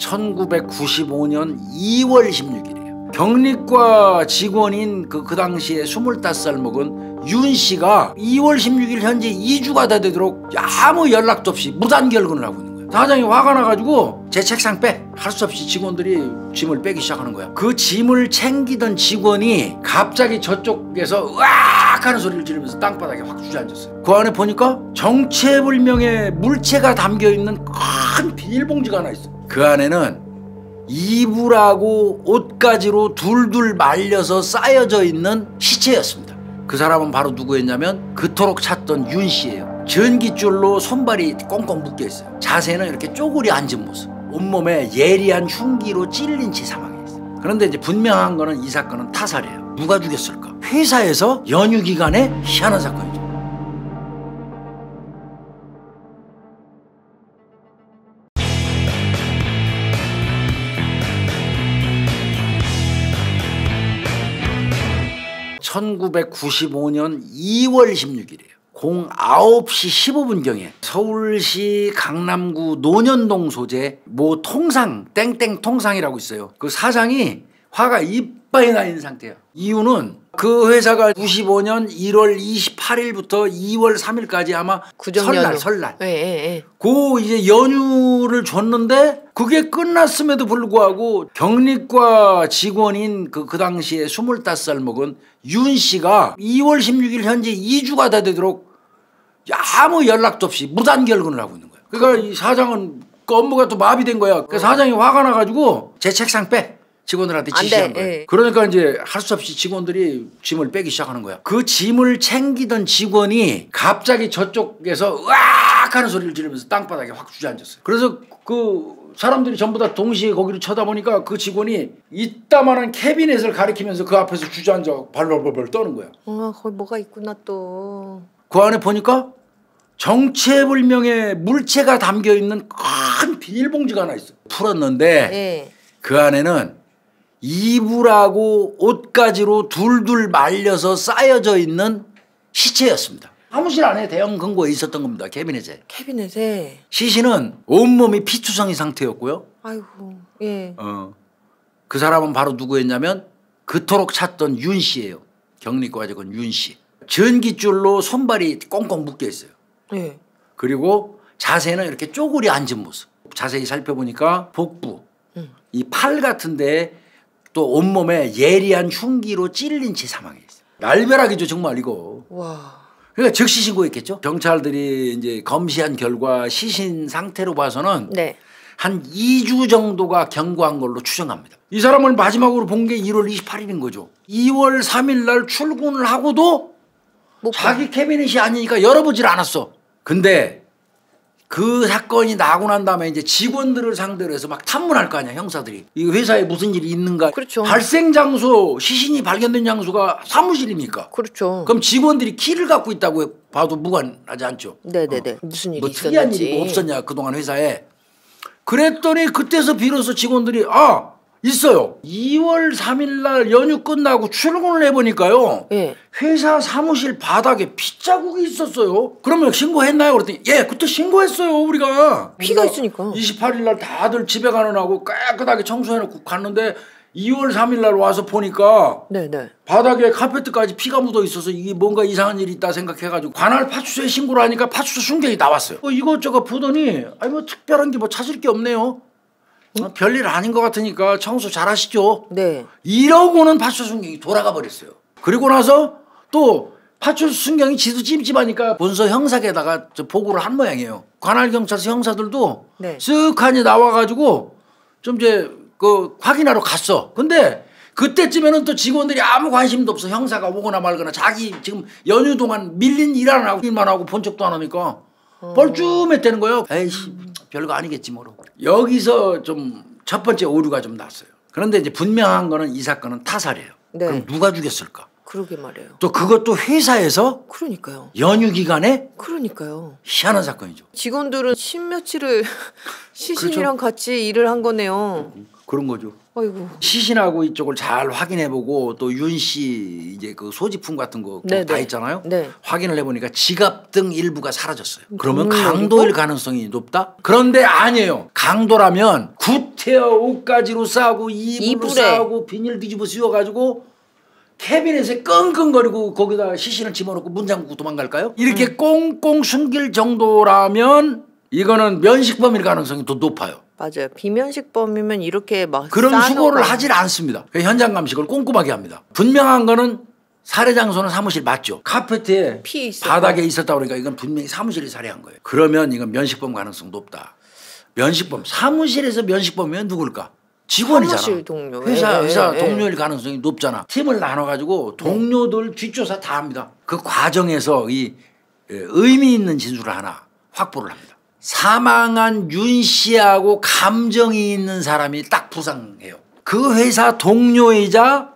1995년 2월 16일이에요. 경리과 직원인 그 당시에 25살 먹은 윤 씨가 2월 16일 현재 2주가 다 되도록 아무 연락도 없이 무단결근을 하고 있는 거예요. 사장이 화가 나가지고 제 책상 빼! 할 수 없이 직원들이 짐을 빼기 시작하는 거야. 그 짐을 챙기던 직원이 갑자기 저쪽에서 으악 하는 소리를 지르면서 땅바닥에 확 주저앉았어요. 그 안에 보니까 정체불명의 물체가 담겨있는 큰 비닐봉지가 하나 있어. 그 안에는 이불하고 옷가지로 둘둘 말려서 쌓여져 있는 시체였습니다. 그 사람은 바로 누구였냐면 그토록 찾던 윤 씨예요. 전깃줄로 손발이 꽁꽁 묶여있어요. 자세는 이렇게 쪼그려 앉은 모습. 온몸에 예리한 흉기로 찔린 채 사망해 있어요. 그런데 이제 분명한 거는 이 사건은 타살이에요. 누가 죽였을까? 회사에서 연휴 기간에 희한한 사건이죠. (1995년 2월 16일이에요) 09시 15분경에 서울시 강남구 논현동 소재 모 통상 땡땡 통상이라고 있어요. 그 사장이 화가 이빨이 나 있는 상태예요. 이유는 그 회사가 95년 1월 28일부터 2월 3일까지 아마 설날 그 이제 연휴를 줬는데 그게 끝났음에도 불구하고 경리과 직원인 그 당시에 25살 먹은 윤 씨가 2월 16일 현재 2주가 다 되도록 아무 연락도 없이 무단결근을 하고 있는 거예요. 그러니까 이 사장은 그 업무가 또 마비된 거야. 그 사장이 화가 나가지고 제 책상 빼! 직원들한테 지시한 거예요. 그러니까 이제 할 수 없이 직원들이 짐을 빼기 시작하는 거야. 그 짐을 챙기던 직원이 갑자기 저쪽에서 으악 하는 소리를 지르면서 땅바닥에 확 주저앉았어요. 그래서 그 사람들이 전부 다 동시에 거기를 쳐다보니까 그 직원이 이따만한 캐비넷을 가리키면서 그 앞에서 주저앉아 발벌벌 떠는 거야. 거기 뭐가 있구나 또. 그 안에 보니까 정체불명의 물체가 담겨있는 큰 비닐봉지가 하나 있어. 풀었는데 그 안에는 이불하고 옷가지로 둘둘 말려서 쌓여져 있는 시체였습니다. 사무실 안에 대형 금고에 있었던 겁니다. 캐비넷에. 시신은 온몸이 피투성이 상태였고요. 아이고, 예. 그 사람은 바로 누구였냐면 그토록 찾던 윤 씨예요. 경리과 직원 윤 씨. 전깃줄로 손발이 꽁꽁 묶여 있어요. 예. 그리고 자세는 이렇게 쪼그려 앉은 모습. 자세히 살펴보니까 복부, 이 팔 같은데 또 온몸에 예리한 흉기로 찔린 채 사망해 있어요. 날벼락이죠 정말 이거. 와. 그러니까 즉시 신고했겠죠. 경찰들이 이제 검시한 결과 시신 상태로 봐서는 한 2주 정도가 경과한 걸로 추정합니다. 이 사람을 마지막으로 본 게 1월 28일인 거죠. 2월 3일 날 출근을 하고도 자기 캐비닛이 아니니까 열어보질 않았어. 근데 그 사건이 나고 난 다음에 이제 직원들을 상대로 해서 막 탐문할 거 아니야 형사들이. 이 회사에 무슨 일이 있는가. 그렇죠. 발생 장소 시신이 발견된 장소가 사무실이니까. 그렇죠. 그럼 직원들이 키를 갖고 있다고 봐도 무관하지 않죠. 네네네. 무슨 일이 뭐 특이한 일이 뭐 없었냐 그동안 회사에. 그랬더니 그때서 비로소 직원들이 있어요. 2월 3일 날 연휴 끝나고 출근을 해보니까요. 회사 사무실 바닥에 핏자국이 있었어요. 그러면 신고했나요? 그랬더니 그때 신고했어요 우리가. 피가 있으니까. 28일 날 다들 집에 가느라고 깨끗하게 청소해놓고 갔는데 2월 3일 날 와서 보니까 바닥에 카페트까지 피가 묻어 있어서 이게 뭔가 이상한 일이 있다 생각해가지고 관할 파출소에 신고를 하니까 파출소 순경이 나왔어요. 이것저것 보더니 뭐 특별한 게 뭐 찾을 게 없네요. 별일 아닌 것 같으니까 청소 잘 하시죠. 이러고는 파출소 순경이 돌아가 버렸어요. 그리고 나서 또 파출소 순경이 지도 찜찜하니까 본서 형사에다가 보고를 한 모양이에요. 관할경찰서 형사들도 쓱하니 나와가지고 좀 이제 그 확인하러 갔어. 근데 그때쯤에는 또 직원들이 아무 관심도 없어. 형사가 오거나 말거나 자기 지금 연휴 동안 밀린 일 안 하고 일만 하고 본 적도 안 하니까 뻘쭘했다는 거예요. 에이씨 별거 아니겠지 뭐로. 여기서 좀 첫 번째 오류가 좀 났어요. 그런데 이제 분명한 거는 이 사건은 타살이에요. 그럼 누가 죽였을까? 그러게 말이에요. 또 그것도 회사에서 연휴 기간에 희한한 사건이죠. 직원들은 십며칠을 시신이랑 같이 일을 한 거네요. 그런 거죠. 아이고. 시신하고 이쪽을 잘 확인해보고 또 윤 씨 이제 그 소지품 같은 거 다 있잖아요. 네. 확인을 해보니까 지갑 등 일부가 사라졌어요. 그러면 정말이고? 강도일 가능성이 높다? 그런데 아니에요. 강도라면 구태여 옷가지로 싸고 이불로 싸고 비닐 뒤집어 씌워가지고 캐비넷에 끙끙거리고 거기다 시신을 집어넣고 문 잠그고 도망갈까요? 이렇게 꽁꽁 숨길 정도라면 이거는 면식범일 가능성이 더 높아요. 맞아요. 비면식범이면 이렇게 막 그런 수고를 하질 않습니다. 현장 감식을 꼼꼼하게 합니다. 분명한 거는 살해 장소는 사무실 맞죠. 카페트에 바닥에 있었다 그러니까 이건 분명히 사무실이 살해한 거예요. 그러면 이건 면식범 가능성 높다. 면식범 사무실에서 면식범이면 누굴까? 직원이잖아. 사무실 동료. 회사 동료일 가능성이 높잖아. 팀을 나눠가지고 동료들 뒷조사 다 합니다. 그 과정에서 이 의미 있는 진술을 하나 확보를 합니다. 사망한 윤 씨하고 감정이 있는 사람이 딱 부상해요. 그 회사 동료이자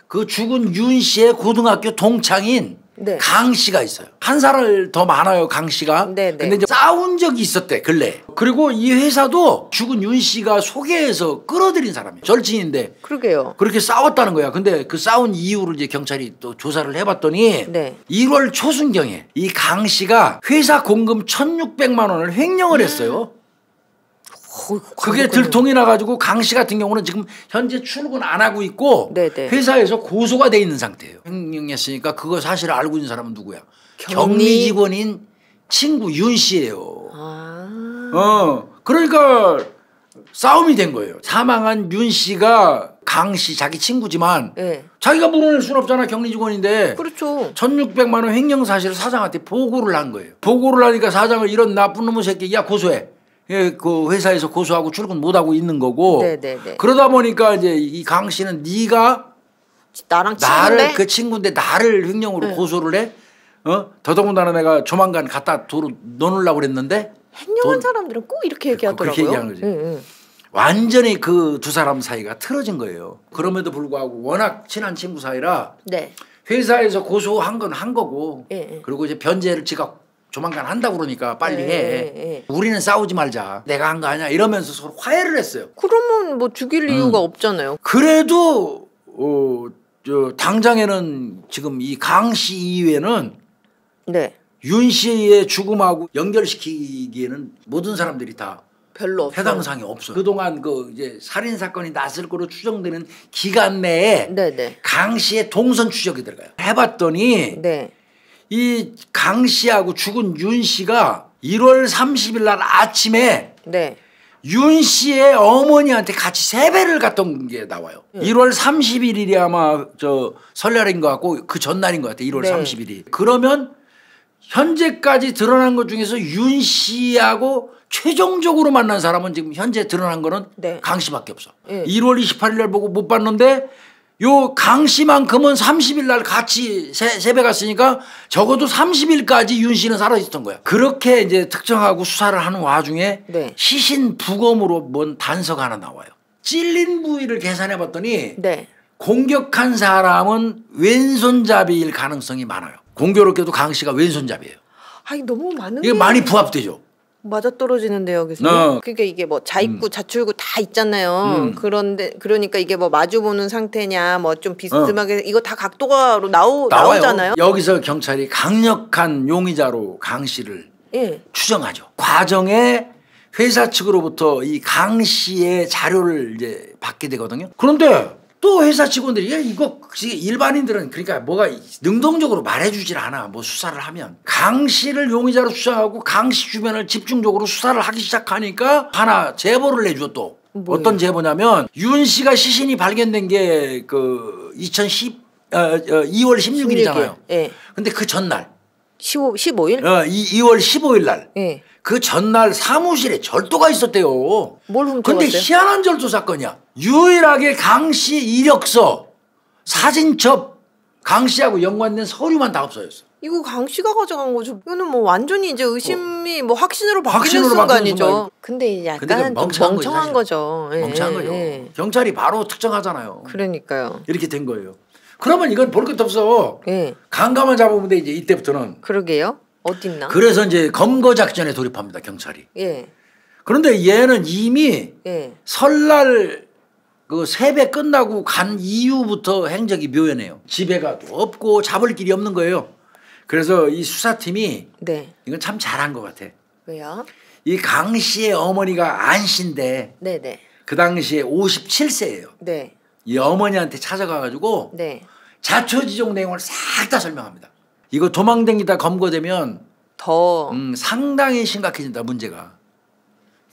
그 죽은 윤 씨의 고등학교 동창인 강 씨가 있어요. 한 살 더 많아요, 강 씨가. 근데 이제 싸운 적이 있었대, 근래. 그리고 이 회사도 죽은 윤 씨가 소개해서 끌어들인 사람이에요. 절친인데. 그러게요. 그렇게 싸웠다는 거야. 근데 그 싸운 이유를 이제 경찰이 또 조사를 해봤더니 1월 초순경에 이 강 씨가 회사 공금 1,600만 원을 횡령을 했어요. 그게 들통이 나가지고 강 씨 같은 경우는 지금 현재 출근 안 하고 있고 회사에서 고소가 돼 있는 상태예요. 횡령했으니까 그거 사실을 알고 있는 사람은 누구야? 격리 직원인 친구 윤 씨예요. 그러니까 싸움이 된 거예요. 사망한 윤 씨가 강 씨 자기 친구지만 자기가 물어낼 수는 없잖아. 격리 직원인데. 그렇죠. 1,600만 원 횡령 사실을 사장한테 보고를 한 거예요. 보고를 하니까 사장을 이런 나쁜 놈의 새끼 야 고소해. 그 회사에서 고소하고 출근 못하고 있는 거고. 그러다 보니까 이제 이 강 씨는 네가 나를 그 친구인데 나를 횡령으로 고소를 해? 더더군다나 내가 조만간 갖다 도로 넣으려고 그랬는데 횡령한 사람들은 꼭 이렇게 얘기하더라고요. 그렇게 얘기하는 거지. 완전히 그 두 사람 사이가 틀어진 거예요. 그럼에도 불구하고 워낙 친한 친구 사이라 회사에서 고소한 건 한 거고 그리고 이제 변제를 지가 조만간 한다고 그러니까 빨리 해. 우리는 싸우지 말자. 내가 한 거 아니야. 이러면서 서로 화해를 했어요. 그러면 뭐 죽일 이유가 없잖아요. 그래도 당장에는 지금 이 강 씨 이외에는 윤 씨의 죽음하고 연결시키기에는 모든 사람들이 다 별로 해당 사항이 없어요. 그동안 그 이제 살인 사건이 났을 거로 추정되는 기간 내에 강 씨의 동선 추적이 들어가요. 해봤더니 이 강 씨하고 죽은 윤 씨가 1월 30일 날 아침에 윤 씨의 어머니한테 같이 세배를 갔던 게 나와요. 1월 31일이 아마 저 설날인 것 같고 그 전날인 것 같아요. 1월 30일이. 그러면 현재까지 드러난 것 중에서 윤 씨하고 최종적으로 만난 사람은 지금 현재 드러난 거는 강 씨밖에 없어. 1월 28일 날 보고 못 봤는데 요 강 씨만큼은 30일 날 같이 세배 갔으니까 적어도 30일까지 윤 씨는 살아 있었던 거야. 그렇게 이제 특정하고 수사를 하는 와중에 시신 부검으로 뭔 단서가 하나 나와요. 찔린 부위를 계산해 봤더니 공격한 사람은 왼손잡이일 가능성이 많아요. 공교롭게도 강 씨가 왼손잡이에요. 아니 너무 많은 이게 많이 부합되죠. 맞아떨어지는데요, 교수님. 그러니까 이게 뭐 자입구, 자출구 다 있잖아요. 그런데 그러니까 이게 뭐 마주 보는 상태냐, 뭐 좀 비스듬하게 이거 다 각도가로 나오잖아요. 여기서 경찰이 강력한 용의자로 강 씨를 추정하죠. 과정에 회사 측으로부터 이 강 씨의 자료를 이제 받게 되거든요. 그런데 또 회사 직원들이 야 이거 일반인들은 그러니까 뭐가 능동적으로 말해주질 않아. 뭐 수사를 하면 강 씨를 용의자로 추정하고 강 씨 주변을 집중적으로 수사를 하기 시작하니까 하나 제보를 내줘. 또 어떤 제보냐면 윤 씨가 시신이 발견된 게 그 2월 16일이잖아요. 근데 그 전날 15일? 2월 15일 날. 그 전날 사무실에 절도가 있었대요. 뭘 훔쳐갔어요? 근데 희한한 절도 사건이야. 유일하게 강 씨 이력서, 사진첩, 강 씨하고 연관된 서류만 다 없어졌어. 이거 강 씨가 가져간 거죠. 이거는 뭐 완전히 이제 의심이 뭐 확신으로 바뀌는 순간이죠. 근데 약간 멍청한 거죠. 멍청한 거죠. 경찰이 바로 특정하잖아요. 그러니까요. 이렇게 된 거예요. 그러면 이건 볼 것도 없어. 강가만 잡으면 돼 이제 이때부터는. 그러게요. 어딨나? 그래서 이제 검거 작전에 돌입합니다 경찰이. 그런데 얘는 이미 설날 그 세배 끝나고 간 이후부터 행적이 묘연해요. 집에가 없고 잡을 길이 없는 거예요. 그래서 이 수사팀이 네. 이건 참 잘한 것 같아. 왜요? 이 강 씨의 어머니가 안 씨인데 네네. 그 당시에 57세예요. 네. 이 어머니한테 찾아가가지고 네. 자초지종 내용을 싹 다 설명합니다. 이거 도망다니다 검거되면 더 상당히 심각해진다 문제가.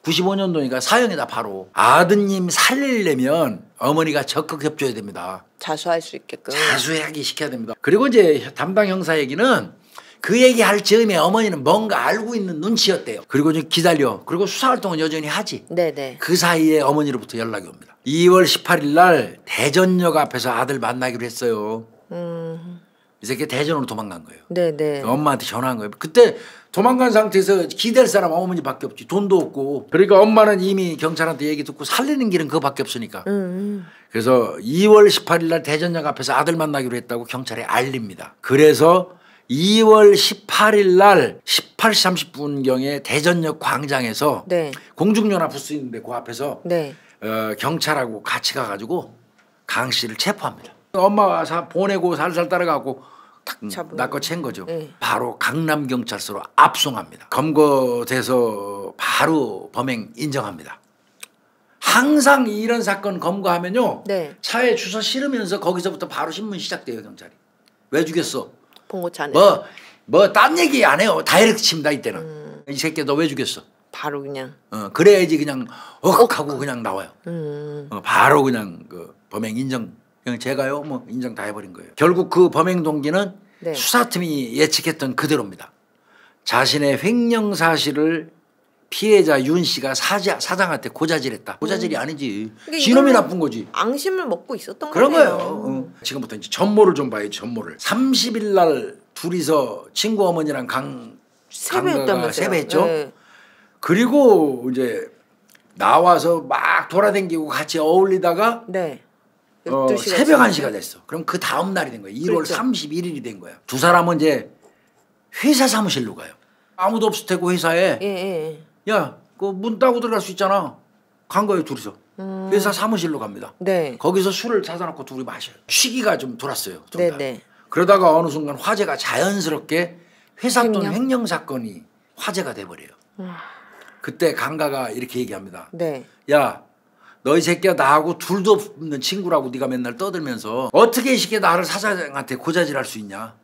95년도니까 사형이다 바로. 아드님 살리려면 어머니가 적극 협조해야 됩니다. 자수할 수 있게끔. 자수하게 시켜야 됩니다. 그리고 이제 담당 형사 얘기는 그 얘기할 즈음에 어머니는 뭔가 알고 있는 눈치였대요. 그리고 좀 기다려. 그리고 수사활동은 여전히 하지. 네네. 그 사이에 어머니로부터 연락이 옵니다. 2월 18일 날 대전역 앞에서 아들 만나기로 했어요. 이 새끼 대전으로 도망간 거예요. 네네. 엄마한테 전화한 거예요. 그때 도망간 상태에서 기댈 사람 어머니밖에 없지. 돈도 없고. 그러니까 엄마는 이미 경찰한테 얘기 듣고 살리는 길은 그거밖에 없으니까. 그래서 2월 18일 날 대전역 앞에서 아들 만나기로 했다고 경찰에 알립니다. 그래서 2월 18일 날 18시 30분경에 대전역 광장에서 네. 공중연합 부스 있는데 그 앞에서 네. 경찰하고 같이 가가지고 강 씨를 체포합니다. 엄마가 보내고 살살 따라가고 낚아 챈 거죠. 네. 바로 강남경찰서로 압송합니다. 검거돼서 바로 범행 인정합니다. 항상 이런 사건 검거하면요. 네. 차에 주워 실으면서 거기서부터 바로 신문 시작돼요. 경찰이. 왜 죽였어? 봉고차 안에서. 뭐 딴 얘기 안 해요. 다이렉트 칩니다 이때는. 이 새끼 너 왜 죽였어? 바로 그냥. 그래야지 그냥 하고 그냥 나와요. 바로 그냥 그 범행 인정. 그냥 제가요 뭐 인정 다 해버린 거예요. 결국 그 범행 동기는 네. 수사팀이 예측했던 그대로입니다. 자신의 횡령 사실을 피해자 윤 씨가 사장한테 고자질했다. 고자질이 아니지. 그러니까 지놈이 나쁜 거지. 앙심을 먹고 있었던 그런 거예요. 거예요. 지금부터 이제 전모를 좀 봐야지. 전모를. 30일 날 둘이서 친구 어머니랑 강가가 세배했다면서요. 세배했죠. 네. 그리고 이제 나와서 막 돌아다니고 같이 어울리다가 네. 새벽 1시가 됐어. 그럼 그 다음 날이 된 거예요. 1월 그렇죠. 31일이 된 거야. 두 사람은 이제 회사 사무실로 가요. 아무도 없을 테고 회사에. 예. 야, 그 문 따고 들어갈 수 있잖아. 간 거예요, 둘이서. 회사 사무실로 갑니다. 네. 거기서 술을 사다 놓고 둘이 마셔요. 취기가 좀 돌았어요. 네네. 그러다가 어느 순간 화제가 자연스럽게 회사 돈 횡령? 횡령 사건이 화제가 돼버려요. 그때 강가가 이렇게 얘기합니다. 네. 야, 너 이 새끼야 나하고 둘도 없는 친구라고 네가 맨날 떠들면서 어떻게 이 새끼 나를 사장한테 고자질할 수 있냐?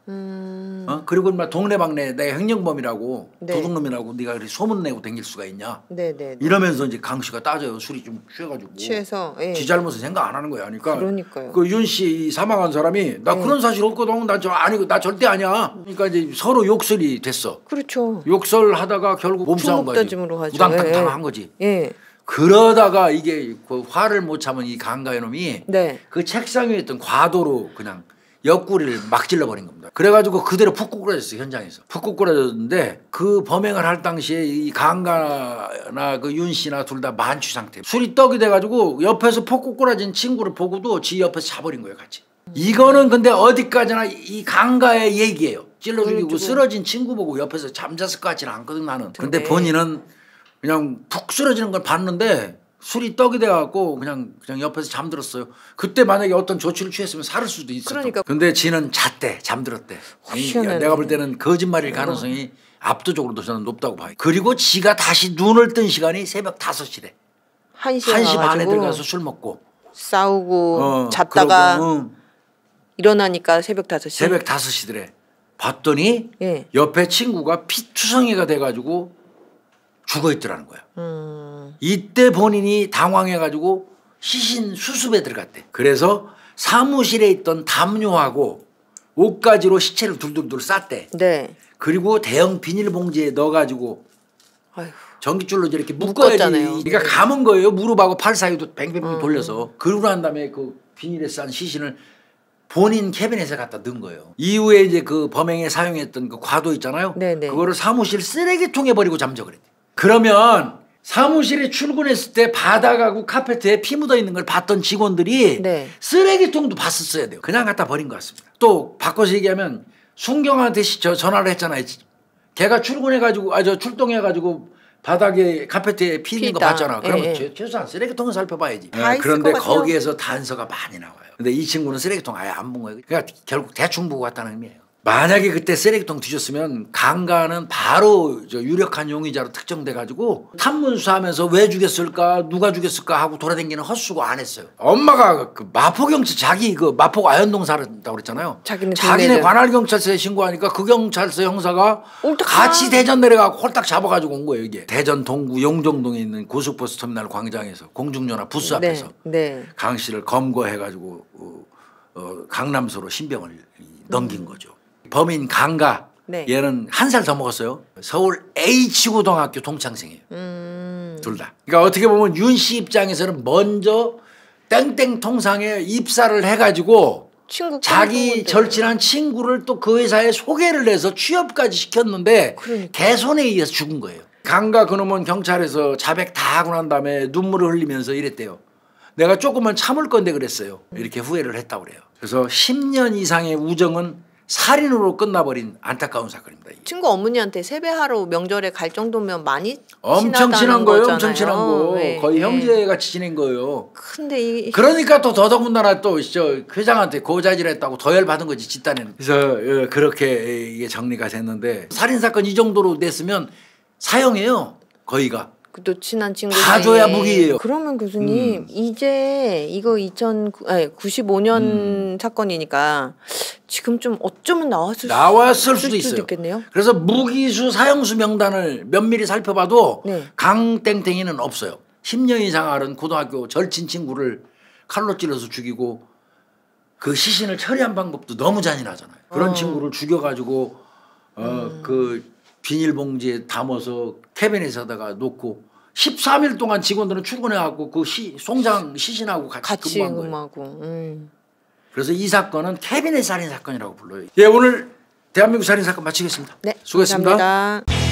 그리고 막 동네방네 내가 횡령범이라고 네. 도둑놈이라고 네가 그렇게 소문내고 다닐 수가 있냐? 네네. 이러면서 이제 강 씨가 따져요. 술이 좀 취해가지고. 취해서. 예. 지 잘못은 생각 안 하는 거야. 그러니까 그러니까요. 그 윤 씨 사망한 사람이 나 그런 사실 없거든. 나 절대 아니야. 그러니까 이제 서로 욕설이 됐어. 그렇죠. 욕설하다가 결국 몸싸움 거지. 주먹다짐으로 하죠. 우당탕 예. 당한 거지. 예. 그러다가 이게 그 화를 못 참은 이 강가의 놈이 네. 그 책상 위에 있던 과도로 그냥 옆구리를 막 찔러버린 겁니다. 그래가지고 그대로 푹 꼬꾸라졌어요. 현장에서. 푹 꼬꾸라졌는데 그 범행을 할 당시에 이 강가나 그 윤 씨나 둘 다 만취 상태. 술이 떡이 돼가지고 옆에서 푹 꼬꾸라진 친구를 보고도 지 옆에서 자버린 거예요. 같이. 이거는 근데 어디까지나 이 강가의 얘기예요. 찔러 죽이고 쓰러진 친구 보고 옆에서 잠잤을 것 같지는 않거든 나는. 근데 본인은 그냥 푹 쓰러지는 걸 봤는데 술이 떡이 돼갖고 그냥 옆에서 잠들었어요. 그때 만약에 어떤 조치를 취했으면 살을 수도 있었어. 그러니까. 근데 지는 잤대, 잠들었대. 내가 볼 때는 거짓말일 가능성이 압도적으로 저는 높다고 봐요. 그리고 지가 다시 눈을 뜬 시간이 새벽 5시래. 1시 반에 들어가서 술 먹고 싸우고 잤다가 일어나니까 새벽 5시. 새벽 5시더래. 봤더니 예. 옆에 친구가 피투성이가 돼가지고 죽어있더라는 거야. 이때 본인이 당황해가지고 시신 수습에 들어갔대. 그래서 사무실에 있던 담요하고 옷가지로 시체를 둘둘둘 쌌대. 네. 그리고 대형 비닐봉지에 넣어가지고 아휴. 전기줄로 이렇게 묶어야지. 묶었잖아요. 그러니까 감은 거예요. 무릎하고 팔 사이도 뱅뱅 돌려서. 그러고 난 다음에 그 비닐에 싼 시신을 본인 캐비넷에 갖다 넣은 거예요. 이후에 이제 그 범행에 사용했던 그 과도 있잖아요. 네네. 그거를 사무실 쓰레기통에 버리고 잠적을 했대. 그러면 사무실에 출근했을 때 바닥하고 카페트에 피 묻어 있는 걸 봤던 직원들이 네. 쓰레기통도 봤었어야 돼요. 그냥 갖다 버린 것 같습니다. 또 바꿔서 얘기하면 순경한테 전화를 했잖아요. 걔가 출근해가지고 출동해가지고 바닥에 카페트에 피는 거 피다. 봤잖아. 그러면 예. 최소한 쓰레기통을 살펴봐야지. 다 있을 그런데 것 같아요. 거기에서 단서가 많이 나와요. 근데 이 친구는 쓰레기통 아예 안 본 거예요. 그러니까 결국 대충 보고 왔다는 의미예요. 만약에 그때 쓰레기통 뒤졌으면 강가는 바로 유력한 용의자로 특정돼 가지고 탐문 수사하면서 왜 죽였을까 누가 죽였을까 하고 돌아다니는 헛수고 안 했어요. 엄마가 그 마포경찰 자기 그 마포 아현동 살았다고 그랬잖아요. 자기네 관할경찰서에 신고하니까 그 경찰서 형사가 같이 대전 내려가고 홀딱 잡아가지고 온 거예요. 이게 대전 동구 용정동에 있는 고속버스 터미널 광장에서 공중전화 부스 앞에서 강 씨를 검거해가지고 강남서로 신병을 넘긴 거죠. 범인 강가 얘는 한 살 더 먹었어요. 서울 H고등학교 동창생이에요. 둘 다. 그러니까 어떻게 보면 윤 씨 입장에서는 먼저 땡땡 통상에 입사를 해가지고 자기 절친한 친구를 또 그 회사에 소개를 해서 취업까지 시켰는데 개손에 의해서 죽은 거예요. 강가 그놈은 경찰에서 자백 다 하고 난 다음에 눈물을 흘리면서 이랬대요. 내가 조금만 참을 건데 그랬어요. 이렇게 후회를 했다고 그래요. 그래서 10년 이상의 우정은 살인으로 끝나버린 안타까운 사건입니다. 이게. 친구 어머니한테 세배하러 명절에 갈 정도면 많이 엄청 친한 거예요. 엄청 친한 거. 거의 형제같이 지낸 거예요. 근데 그러니까 또 더더군다나 또 회장한테 고자질했다고 더 열받은 거지 집단에는. 그래서 그렇게 이게 정리가 됐는데 살인사건 이 정도로 됐으면 사형이에요. 거의가. 또 친한 친구 봐줘야 무기예요. 그러면 교수님 이제 이거 95년 사건이니까 지금 좀 어쩌면 나왔을 수도 있겠네요. 그래서 무기수 사형수 명단을 면밀히 살펴봐도 강땡땡이는 없어요. 10년 이상 앓은 고등학교 절친 친구를 칼로 찔러서 죽이고 그 시신을 처리한 방법도 너무 잔인하잖아요. 그런 친구를 죽여가지고 그 비닐봉지에 담아서 캐비넷에다가 놓고 13일 동안 직원들은 출근해갖고 그 송장 시신하고 같이 근무한 거예요. 그래서 이 사건은 캐비넷 살인 사건이라고 불러요. 예, 오늘 대한민국 살인 사건 마치겠습니다. 네, 수고했습니다. 감사합니다.